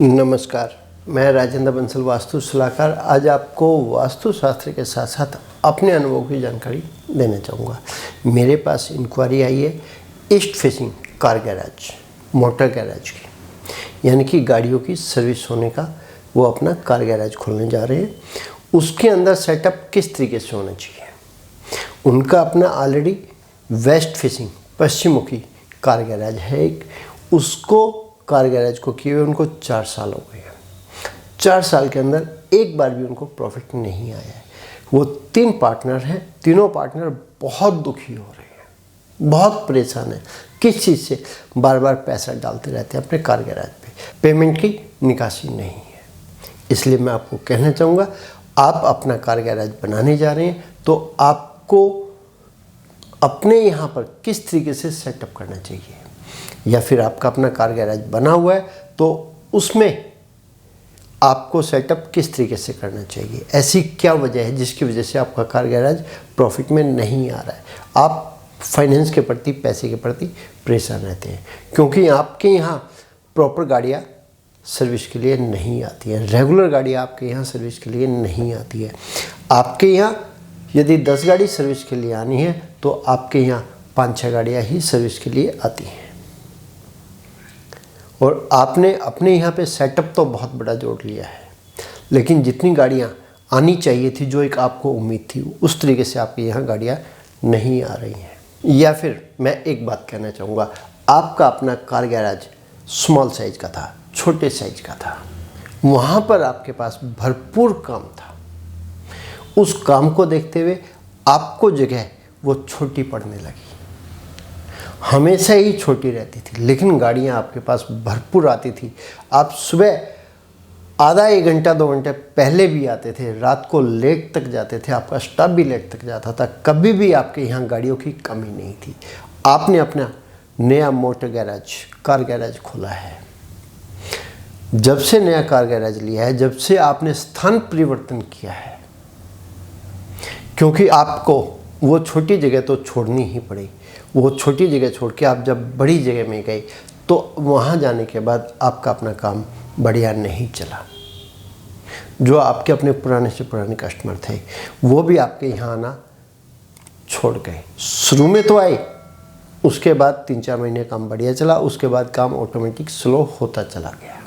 नमस्कार, मैं राजेंद्र बंसल वास्तु सलाहकार आज आपको वास्तुशास्त्र के साथ साथ अपने अनुभव की जानकारी देना चाहूँगा। मेरे पास इंक्वायरी आई है east facing car garage, motor garage की, यानी कि गाड़ियों की सर्विस होने का वो अपना कार गैराज खोलने जा रहे हैं। उसके अंदर सेटअप किस तरीके से होना चाहिए। उनका अपना ऑलरेडी वेस्ट फेसिंग पश्चिममुखी कार गैराज है एक, उसको कार गैराज को किए हुए उनको 4 साल हो गए हैं। 4 साल के अंदर एक बार भी उनको प्रॉफिट नहीं आया है। वो 3 पार्टनर हैं, तीनों पार्टनर बहुत दुखी हो रहे हैं, बहुत परेशान हैं। किस चीज़ से? बार बार पैसा डालते रहते हैं अपने कार गैराज पे, पेमेंट की निकासी नहीं है। इसलिए मैं आपको कहना चाहूँगा, आप अपना कार गैराज बनाने जा रहे हैं तो आपको अपने यहाँ पर किस तरीके से सेटअप करना चाहिए, या फिर आपका अपना कार गैराज बना हुआ है तो उसमें आपको सेटअप किस तरीके से करना चाहिए। ऐसी क्या वजह है जिसकी वजह से आपका कार गैराज प्रॉफिट में नहीं आ रहा है। आप फाइनेंस के प्रति, पैसे के प्रति परेशान रहते हैं क्योंकि आपके यहाँ प्रॉपर गाड़ियाँ सर्विस के लिए नहीं आती हैं, रेगुलर गाड़ियाँ आपके यहाँ सर्विस के लिए नहीं आती है। आपके यहाँ यदि 10 गाड़ी सर्विस के लिए आनी है तो आपके यहाँ 5-6 गाड़ियाँ ही सर्विस के लिए आती हैं। और आपने अपने यहाँ पे सेटअप तो बहुत बड़ा जोड़ लिया है, लेकिन जितनी गाड़ियाँ आनी चाहिए थी, जो एक आपको उम्मीद थी, उस तरीके से आपके यहाँ गाड़ियाँ नहीं आ रही हैं। या फिर मैं एक बात कहना चाहूँगा, आपका अपना कार गैराज स्मॉल साइज का था, छोटे साइज का था, वहाँ पर आपके पास भरपूर काम था। उस काम को देखते हुए आपको जगह वो छोटी पड़ने लगी, हमेशा ही छोटी रहती थी, लेकिन गाड़ियाँ आपके पास भरपूर आती थी। आप सुबह आधा 1 घंटा 2 घंटे पहले भी आते थे, रात को लेट तक जाते थे, आपका स्टाफ भी लेट तक जाता था। कभी भी आपके यहाँ गाड़ियों की कमी नहीं थी। आपने अपना नया मोटर गैराज, कार गैराज खोला है। जब से नया कार गैराज लिया है, जब से आपने स्थान परिवर्तन किया है, क्योंकि आपको वो छोटी जगह तो छोड़नी ही पड़ी। वो छोटी जगह छोड़ के आप जब बड़ी जगह में गए तो वहाँ जाने के बाद आपका अपना काम बढ़िया नहीं चला। जो आपके अपने पुराने से पुराने कस्टमर थे वो भी आपके यहाँ आना छोड़ गए। शुरू में तो आए, उसके बाद 3-4 महीने काम बढ़िया चला, उसके बाद काम ऑटोमेटिक स्लो होता चला गया।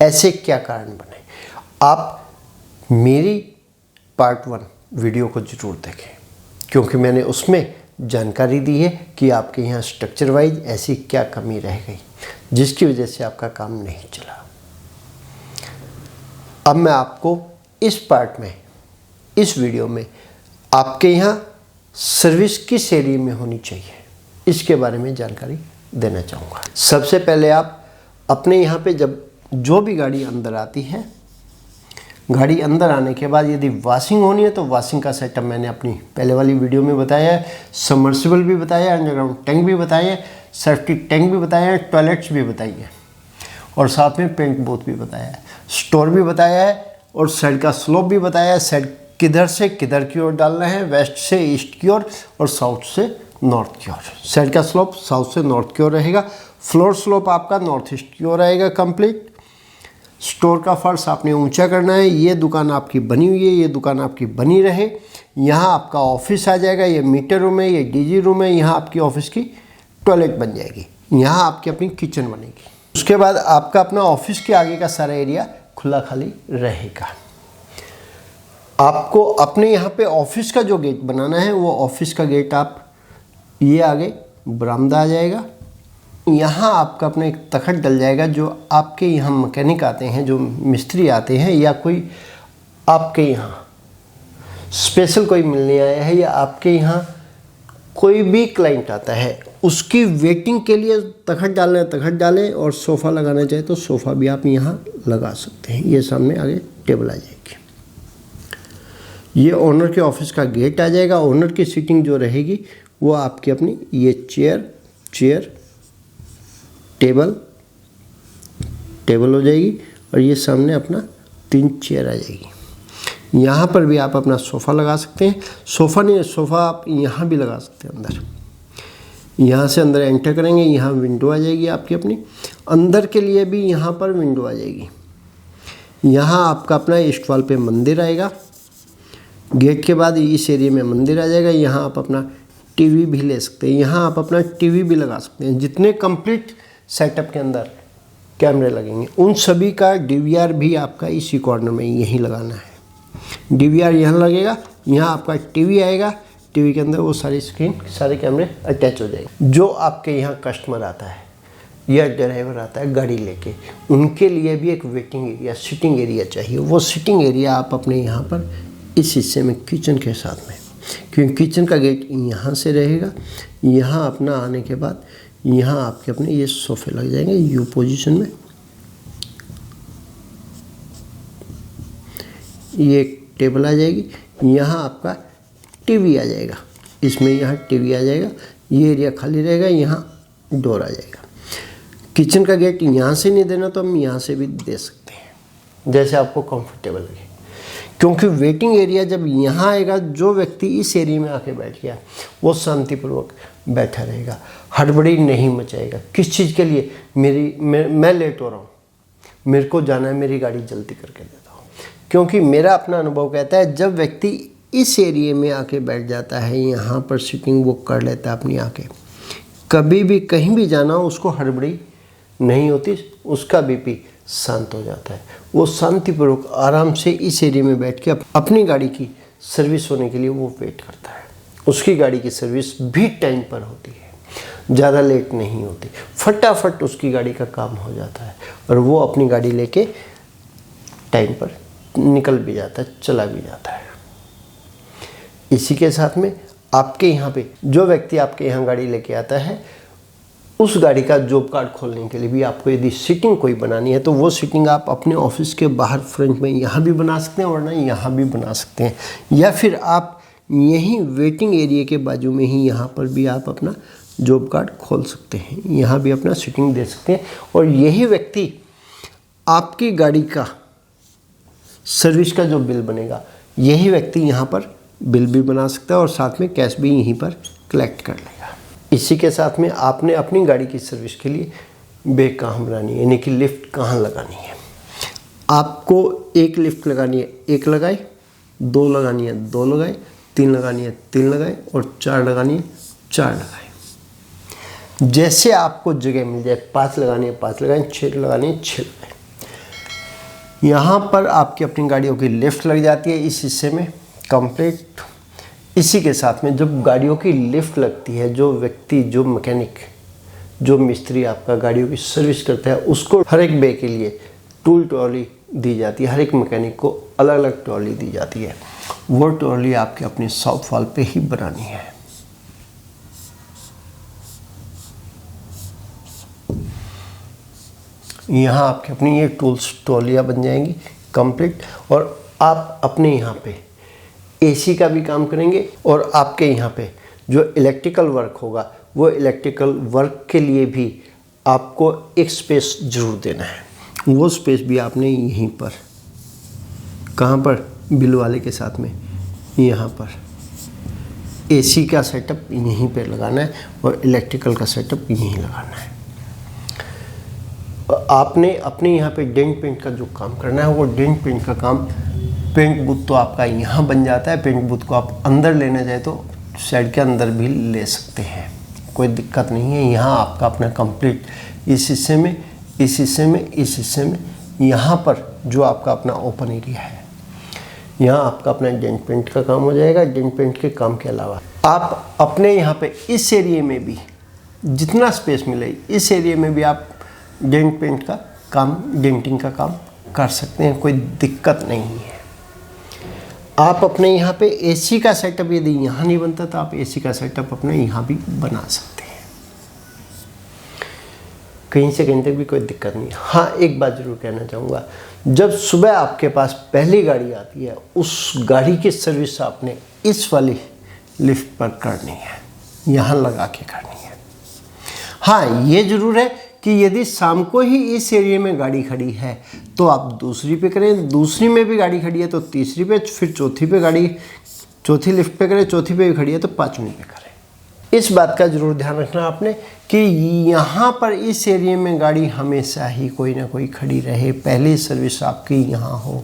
ऐसे क्या कारण बने? आप मेरी पार्ट 1 वीडियो को जरूर देखें, क्योंकि मैंने उसमें जानकारी दी है कि आपके यहाँ स्ट्रक्चर वाइज ऐसी क्या कमी रह गई जिसकी वजह से आपका काम नहीं चला। अब मैं आपको इस पार्ट में, इस वीडियो में आपके यहाँ सर्विस किस एरिया में होनी चाहिए इसके बारे में जानकारी देना चाहूँगा। सबसे पहले आप अपने यहाँ पे जब जो भी गाड़ी अंदर आती है, गाड़ी अंदर आने के बाद यदि वॉशिंग होनी है तो वॉशिंग का सेटअप मैंने अपनी पहले वाली वीडियो में बताया है। सबमर्सिबल भी बताया है, अंडरग्राउंड टैंक भी बताया है, सेफ्टी टैंक भी बताया है, टॉयलेट्स भी बताई है, और साथ में पेंट बूथ भी बताया है, स्टोर भी बताया है, और साइड का स्लोप भी बताया है। साइड किधर से किधर की ओर डालना है, वेस्ट से ईस्ट की ओर और साउथ से नॉर्थ की ओर। साइड का स्लोप साउथ से नॉर्थ की ओर रहेगा, फ्लोर स्लोप आपका नॉर्थ ईस्ट की ओर रहेगा कंप्लीट। स्टोर का फर्श आपने ऊंचा करना है। ये दुकान आपकी बनी हुई है, ये दुकान आपकी बनी रहे। यहाँ आपका ऑफिस आ जाएगा, ये मीटर रूम है, ये डीजी रूम है, यहाँ आपकी ऑफिस की टॉयलेट बन जाएगी, यहाँ आपकी अपनी किचन बनेगी। उसके बाद आपका अपना ऑफिस के आगे का सारा एरिया खुला खाली रहेगा। आपको अपने यहाँ पे ऑफिस का जो गेट बनाना है, वो ऑफिस का गेट आप ये आगे बरामदा आ जाएगा। यहाँ आपका अपना एक तखत डल जाएगा। जो आपके यहाँ मैकेनिक आते हैं, जो मिस्त्री आते हैं, या कोई आपके यहाँ स्पेशल कोई मिलने आया है, या आपके यहाँ कोई भी क्लाइंट आता है, उसकी वेटिंग के लिए तखत डालना है तखत डालें, और सोफ़ा लगाना चाहे तो सोफ़ा भी आप यहाँ लगा सकते हैं। ये सामने आगे टेबल आ जाएगी। ये ओनर के ऑफिस का गेट आ जाएगा। ओनर की सीटिंग जो रहेगी वो आपकी अपनी ये चेयर टेबल हो जाएगी, और ये सामने अपना 3 चेयर आ जाएगी। यहाँ पर भी आप अपना सोफ़ा लगा सकते हैं। सोफ़ा नहीं, सोफ़ा आप यहाँ भी लगा सकते हैं अंदर। यहाँ से अंदर एंटर करेंगे, यहाँ विंडो आ जाएगी आपकी अपनी। अंदर के लिए भी यहाँ पर विंडो आ जाएगी। यहाँ आपका अपना ईस्ट वॉल पे मंदिर आएगा। गेट के बाद इस एरिया में मंदिर आ जाएगा। यहाँ आप अपना टीवी भी ले सकते हैं, यहाँ आप अपना टीवी भी लगा सकते हैं। जितने कंप्लीट सेटअप के अंदर कैमरे लगेंगे उन सभी का डीवीआर भी आपका इसी कॉर्नर में यहीं लगाना है। डीवीआर यहाँ लगेगा, यहाँ आपका टीवी आएगा, टीवी के अंदर वो सारी स्क्रीन, सारे कैमरे अटैच हो जाएंगे। जो आपके यहाँ कस्टमर आता है या ड्राइवर आता है गाड़ी लेके, उनके लिए भी एक वेटिंग एरिया, सिटिंग एरिया चाहिए। वो सिटिंग एरिया आप अपने यहाँ पर इस हिस्से में किचन के साथ में, क्योंकि किचन का गेट यहाँ से रहेगा। यहाँ अपना आने के बाद यहाँ आपके अपने ये सोफे लग जाएंगे यू पोजीशन में। ये एक टेबल आ जाएगी, यहाँ आपका टीवी आ जाएगा, इसमें यहाँ टीवी आ जाएगा। ये एरिया खाली रहेगा, यहाँ डोर आ जाएगा। किचन का गेट यहाँ से नहीं देना तो हम यहाँ से भी दे सकते हैं, जैसे आपको कंफर्टेबल लगे। क्योंकि वेटिंग एरिया जब यहाँ आएगा, जो व्यक्ति इस एरिया में आके बैठ गया वो शांतिपूर्वक बैठा रहेगा, हड़बड़ी नहीं मचाएगा। किस चीज़ के लिए? मैं लेट हो रहा हूँ, मेरे को जाना है, मेरी गाड़ी जल्दी करके देता हूँ। क्योंकि मेरा अपना अनुभव कहता है जब व्यक्ति इस एरिया में आके बैठ जाता है, यहाँ पर सीटिंग बुक कर लेता है अपनी आके, कभी भी कहीं भी जाना हो उसको हड़बड़ी नहीं होती, उसका बीपी शांत हो जाता है। वो शांतिपूर्वक आराम से इस एरिया में बैठ के अपनी गाड़ी की सर्विस होने के लिए वो वेट करता है। उसकी गाड़ी की सर्विस भी टाइम पर होती है, ज़्यादा लेट नहीं होती, फटाफट उसकी गाड़ी का काम हो जाता है और वो अपनी गाड़ी लेके टाइम पर निकल भी जाता है, चला भी जाता है। इसी के साथ में आपके यहाँ पे जो व्यक्ति आपके यहाँ गाड़ी लेके आता है, उस गाड़ी का जॉब कार्ड खोलने के लिए भी आपको यदि सीटिंग कोई बनानी है तो वो सीटिंग आप अपने ऑफिस के बाहर फ्रंट में यहाँ भी बना सकते हैं, वरना यहाँ भी बना सकते हैं, या फिर आप यहीं वेटिंग एरिया के बाजू में ही यहाँ पर भी आप अपना जॉब कार्ड खोल सकते हैं, यहाँ भी अपना सीटिंग दे सकते हैं। और यही व्यक्ति आपकी गाड़ी का सर्विस का जो बिल बनेगा, यही व्यक्ति यहाँ पर बिल भी बना सकता है और साथ में कैश भी यहीं पर कलेक्ट कर लेगा। इसी के साथ में आपने अपनी गाड़ी की सर्विस के लिए बैग कहाँ बनानी है, यानी कि लिफ्ट कहाँ लगानी है। आपको एक लिफ्ट लगानी है, एक लगाए, दो लगानी है, दो लगाए, तीन लगानी है, तीन लगाए, और चार लगानी है, चार लगाए। जैसे आपको जगह मिल जाए, 5 लगानी है 5 लगाए, 6 लगानी है 6 लगाए। यहाँ पर आपकी अपनी गाड़ियों की लिफ्ट लग जाती है इस हिस्से में कंप्लीट। इसी के साथ में जब गाड़ियों की लिफ्ट लगती है, जो व्यक्ति, जो मैकेनिक, जो मिस्त्री आपका गाड़ियों की सर्विस करता है, उसको हर एक बे के लिए टूल ट्रॉली दी जाती है। हर एक मैकेनिक को अलग अलग ट्रॉली दी जाती है। वो ट्रॉली आपके अपने शॉप वॉल पे ही बनानी है। यहाँ आपके अपनी ये टूल्स ट्रॉलियाँ बन जाएंगी कंप्लीट, और आप अपने यहाँ पे एसी का भी काम करेंगे। और आपके यहाँ पे जो इलेक्ट्रिकल वर्क होगा, वो इलेक्ट्रिकल वर्क के लिए भी आपको एक स्पेस ज़रूर देना है। वो स्पेस भी आपने यहीं पर, कहाँ पर, बिल वाले के साथ में, यहाँ पर एसी का सेटअप यहीं पर लगाना है और इलेक्ट्रिकल का सेटअप यहीं लगाना है। आपने अपने यहाँ पे डेंट पेंट का जो काम करना है, वो डेंट पेंट का काम, पेंट बूथ तो आपका यहाँ बन जाता है। पेंट बूथ को आप अंदर लेना चाहे तो साइड के अंदर भी ले सकते हैं, कोई दिक्कत नहीं है। यहाँ आपका अपना कंप्लीट इस हिस्से में, इस हिस्से में, इस हिस्से में, यहाँ पर जो आपका अपना ओपन एरिया है, यहाँ आपका अपना डेंट पेंट का काम हो जाएगा। डेंट पेंट के काम के अलावा आप अपने यहाँ पे इस एरिया में भी जितना स्पेस मिले, इस एरिया में भी आप डेंट पेंट का काम, डेंटिंग का काम कर सकते हैं, कोई दिक्कत नहीं है। आप अपने यहाँ पे एसी का सेटअप यदि यहाँ नहीं बनता तो आप एसी का सेटअप अपने यहाँ भी बना सकते हैं, कहीं से कहीं तक भी कोई दिक्कत नहीं। हाँ, एक बात ज़रूर कहना चाहूँगा, जब सुबह आपके पास पहली गाड़ी आती है, उस गाड़ी की सर्विस आपने इस वाली लिफ्ट पर करनी है, यहाँ लगा के करनी है। हाँ, ये ज़रूर है कि यदि शाम को ही इस एरिया में गाड़ी खड़ी है तो आप दूसरी पे करें, दूसरी में भी गाड़ी खड़ी है तो तीसरी पे, फिर चौथी पे गाड़ी, चौथी लिफ्ट पे करें, चौथी पे भी खड़ी है तो पाँचवीं पे करें। इस बात का ज़रूर ध्यान रखना आपने कि यहाँ पर इस एरिया में गाड़ी हमेशा ही कोई ना कोई खड़ी रहे। पहली सर्विस आपकी यहाँ हो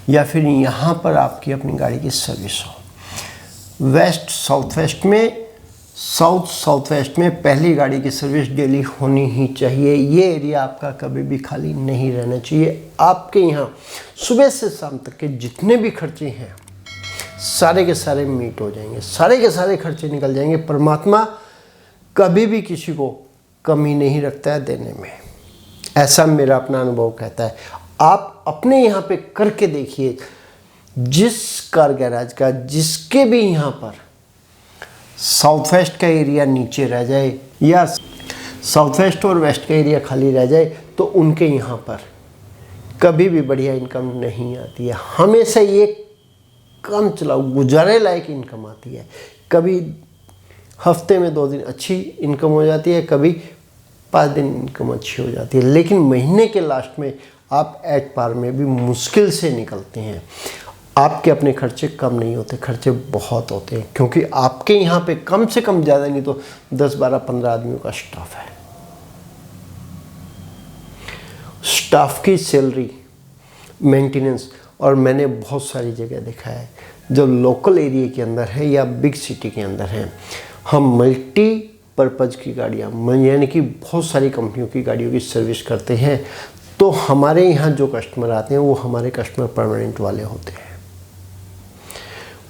या फिर यहाँ पर आपकी अपनी गाड़ी की सर्विस हो। वेस्ट साउथ वेस्ट में, साउथ वेस्ट में पहली गाड़ी की सर्विस डेली होनी ही चाहिए। ये एरिया आपका कभी भी खाली नहीं रहना चाहिए। आपके यहाँ सुबह से शाम तक के जितने भी खर्चे हैं सारे के सारे मीट हो जाएंगे, सारे के सारे खर्चे निकल जाएंगे। परमात्मा कभी भी किसी को कमी नहीं रखता है देने में, ऐसा मेरा अपना अनुभव कहता है। आप अपने यहाँ पे करके देखिए, जिस कार गैराज का जिसके भी यहाँ पर साउथ वेस्ट का एरिया नीचे रह जाए या साउथ वेस्ट और वेस्ट का एरिया खाली रह जाए तो उनके यहाँ पर कभी भी बढ़िया इनकम नहीं आती है। हमेशा ये कम चलाओ गुजारे लायक इनकम आती है। कभी हफ्ते में 2 दिन अच्छी इनकम हो जाती है, कभी 5 दिन इनकम अच्छी हो जाती है, लेकिन महीने के लास्ट में आप एट पार में भी मुश्किल से निकलते हैं। आपके अपने खर्चे कम नहीं होते, खर्चे बहुत होते हैं, क्योंकि आपके यहाँ पे कम से कम ज़्यादा नहीं तो 10, 12, 15 आदमियों का स्टाफ है। स्टाफ की सैलरी, मेंटेनेंस, और मैंने बहुत सारी जगह देखा है जो लोकल एरिया के अंदर है या बिग सिटी के अंदर है, हम मल्टीपर्पज़ की गाड़ियाँ यानी कि बहुत सारी कंपनियों की गाड़ियों की सर्विस करते हैं। तो हमारे यहाँ जो कस्टमर आते हैं वो हमारे कस्टमर परमानेंट वाले होते हैं।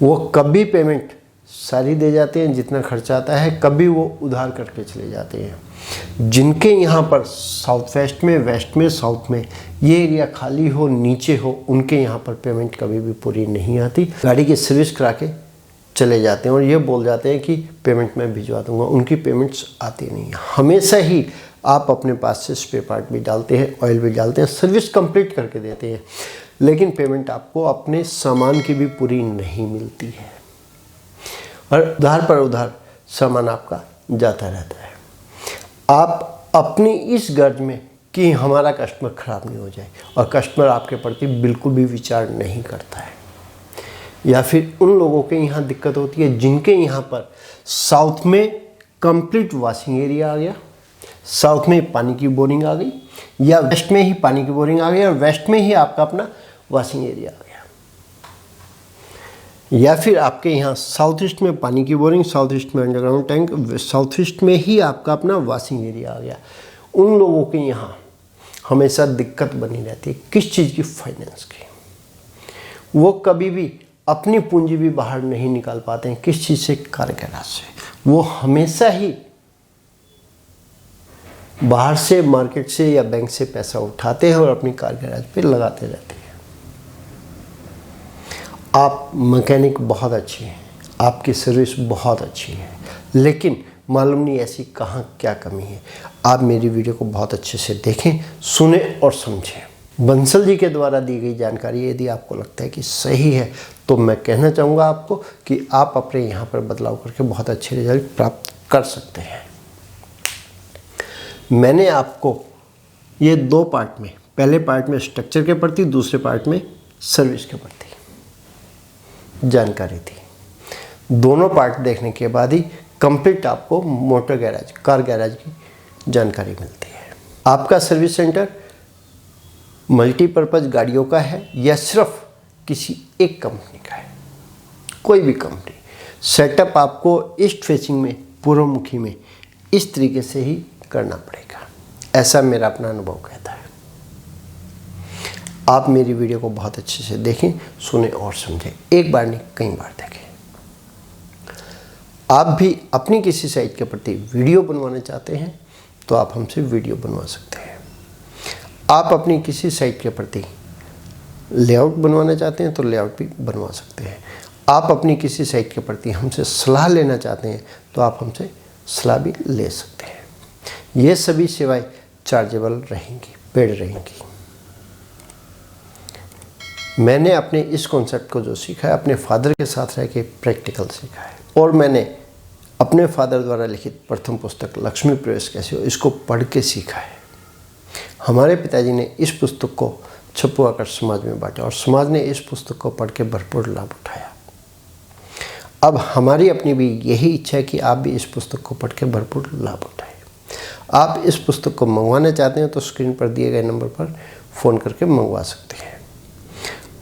वो कभी पेमेंट सारी दे जाते हैं जितना खर्चा आता है, कभी वो उधार करके चले जाते हैं। जिनके यहाँ पर साउथ वेस्ट में साउथ में ये एरिया खाली हो, नीचे हो, उनके यहाँ पर पेमेंट कभी भी पूरी नहीं आती। गाड़ी की सर्विस करा के चले जाते हैं और ये बोल जाते हैं कि पेमेंट मैं भिजवा दूंगा, उनकी पेमेंट्स आती नहीं है। हमेशा ही आप अपने पास से स्पेयर पार्ट भी डालते हैं, ऑयल भी डालते हैं, सर्विस कंप्लीट करके देते हैं, लेकिन पेमेंट आपको अपने सामान की भी पूरी नहीं मिलती है और उधार पर उधार सामान आपका जाता रहता है। आप अपनी इस गर्ज में कि हमारा कस्टमर ख़राब नहीं हो जाए और कस्टमर आपके प्रति बिल्कुल भी विचार नहीं करता है, या फिर उन लोगों के यहाँ दिक्कत होती है जिनके यहाँ पर साउथ में कंप्लीट वॉशिंग एरिया आ गया, साउथ में पानी की बोरिंग आ गई, या वेस्ट में ही पानी की बोरिंग आ गई और वेस्ट में ही आपका अपना वॉशिंग एरिया आ गया, या फिर आपके यहाँ साउथ ईस्ट में पानी की बोरिंग, साउथ ईस्ट में अंडरग्राउंड टैंक, साउथ ईस्ट में ही आपका अपना वॉशिंग एरिया आ गया। उन लोगों के यहाँ हमेशा दिक्कत बनी रहती है। किस चीज़ की? फाइनेंस की। वो कभी भी अपनी पूंजी भी बाहर नहीं निकाल पाते हैं। किस चीज़ से? कार गैराज से। वो हमेशा ही बाहर से, मार्केट से या बैंक से पैसा उठाते हैं और अपनी कार गैराज पे लगाते रहते हैं। आप मैकेनिक बहुत अच्छे हैं, आपकी सर्विस बहुत अच्छी है, लेकिन मालूम नहीं ऐसी कहाँ क्या कमी है। आप मेरी वीडियो को बहुत अच्छे से देखें, सुने और समझें। बंसल जी के द्वारा दी गई जानकारी यदि आपको लगता है कि सही है तो मैं कहना चाहूँगा आपको कि आप अपने यहाँ पर बदलाव करके बहुत अच्छे रिजल्ट प्राप्त कर सकते हैं। मैंने आपको ये 2 पार्ट में, पहले पार्ट में स्ट्रक्चर के प्रति, दूसरे पार्ट में सर्विस के प्रति जानकारी थी। दोनों पार्ट देखने के बाद ही कंप्लीट आपको मोटर गैराज, कार गैराज की जानकारी मिलती है। आपका सर्विस सेंटर मल्टीपर्पज़ गाड़ियों का है या सिर्फ किसी एक कंपनी का है? कोई भी कंपनी। सेटअप आपको ईस्ट फेसिंग में, पूर्वमुखी में इस तरीके से ही करना पड़ेगा, ऐसा मेरा अपना अनुभव कहता है। आप मेरी वीडियो को बहुत अच्छे से देखें, सुने और समझें। एक बार नहीं, कई बार देखें। आप भी अपनी किसी साइट के प्रति वीडियो बनवाना चाहते हैं तो आप हमसे वीडियो बनवा सकते हैं। आप अपनी किसी साइट के प्रति लेआउट बनवाना चाहते हैं तो लेआउट भी बनवा सकते हैं। आप अपनी किसी साइट के प्रति हमसे सलाह लेना चाहते हैं तो आप हमसे सलाह भी ले सकते हैं। ये सभी सेवाएं चार्जेबल रहेंगी, पेड रहेंगी। मैंने अपने इस कॉन्सेप्ट को जो सीखा है अपने फादर के साथ रह के प्रैक्टिकल सीखा है, और मैंने अपने फादर द्वारा लिखित प्रथम पुस्तक लक्ष्मी प्रवेश कैसे हो इसको पढ़ के सीखा है। हमारे पिताजी ने इस पुस्तक को छपवा कर समाज में बांटा और समाज ने इस पुस्तक को पढ़ के भरपूर लाभ उठाया। अब हमारी अपनी भी यही इच्छा है कि आप भी इस पुस्तक को पढ़ के भरपूर लाभ उठाएं। आप इस पुस्तक को मंगवाना चाहते हैं तो स्क्रीन पर दिए गए नंबर पर फ़ोन करके मंगवा सकते हैं।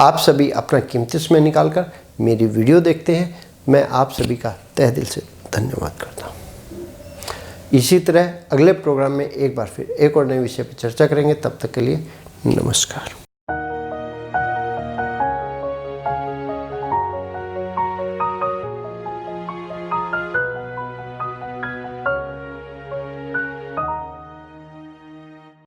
आप सभी अपना कीमती समय निकाल कर मेरी वीडियो देखते हैं। मैं आप सभी का तहे दिल से धन्यवाद करता हूँ। इसी तरह अगले प्रोग्राम में एक बार फिर एक और नए विषय पर चर्चा करेंगे। तब तक के लिए नमस्कार।